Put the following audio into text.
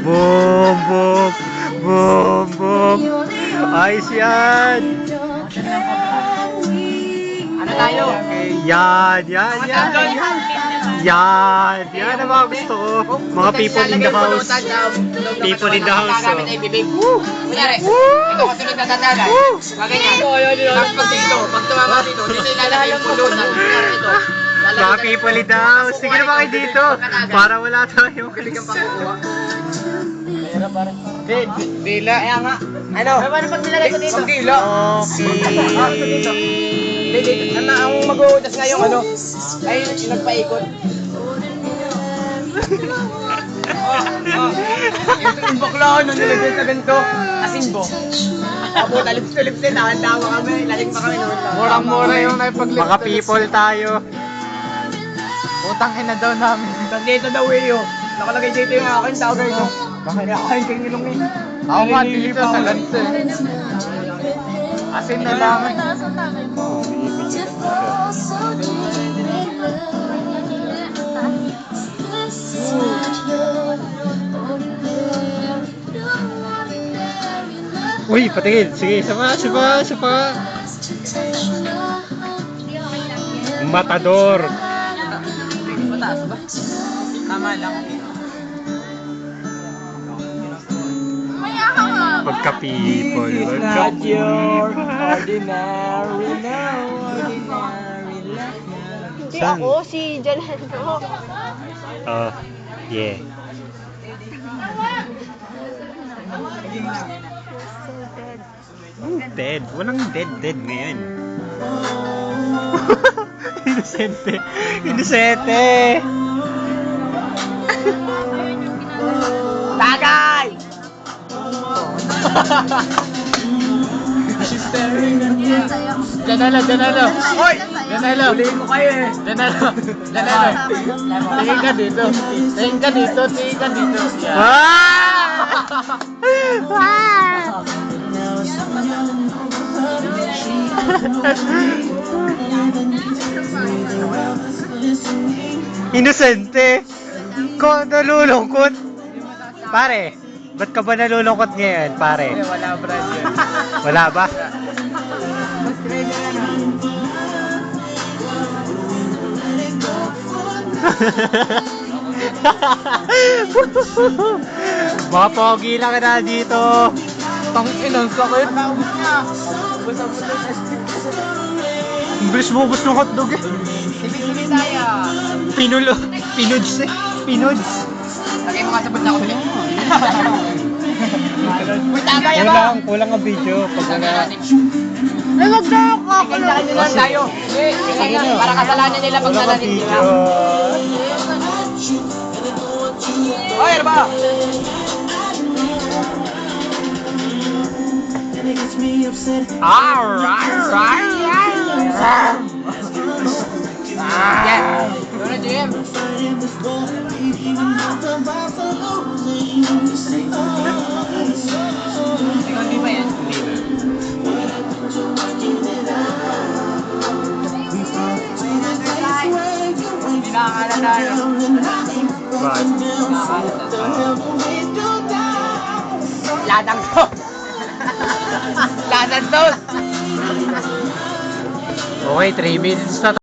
Boom, boom, boom, boom. Ayos yan. Ano tayo? Okay, yan. Yan ang mga gusto ko. Mga people in the house. People in the house, oh. Kunyari, ito kasunod na tatagan. Kaganyan. Tapos pag dito, pag tumama dito, dito ilalagay yung pulutan. Kunyari ito. Mga people in the house. Sige na ba kayo dito? Para wala tayo. Kaligang pangkukuha. Dila. Kaya nga. Ano? Paano pag nilagay ko dito? Dila. Okay. Ang mag-uutas nga yung ano, ay nagpaikot. Yung bakla nung nilagay sa ganito, asimbo. Apo, talip-tulip din, tawa kami, laling pa kami noon. Murang-mura yung naipaglip. Mga people tayo. Utang ina daw namin. Dito daw eh yun. Nakalagay dito yung akin, tawag ito. Bakit akain kayo nilong eh? Ako nga dito sa lanse. Asin na lang. Uy, patingin. Sige, isa pa. Matador. Mataas ba? Tama lang. Pagka-people. ordinary, no, ordinary life. Si ako, si Jalando. Oh, yeah. Dead. Walang dead ngayon. Inosente. Tagay! Danalo. Hoy! Danalo. Huliin mo kayo eh. Danalo. Tingin ka dito. Tingin ka dito. Yan. Inosente. Ko nalulungkot. Pare, ba't ka ba nalulungkot ngayon, pare? Wala brad yun. Wala ba? Mga pogi lang na dito. Tanginang sakit. Ang bilis mo gusto ng hotdog eh. Ibig tayo. Pinuds. Lagay mo nga sa bunda ko ulit. Uy, tagay ba? Kulang ang video. Pag wala. Wag na ako. Kailangan nyo lang tayo. Para kasalanan nila pag Kulang ang nalanin nila. video. Hoy, ano ba? Yeah. Go na, Jim. Ikaw, di ba yan? Hindi nakakalala. But, Ladang to. Ladang to. okay, 3 minutes na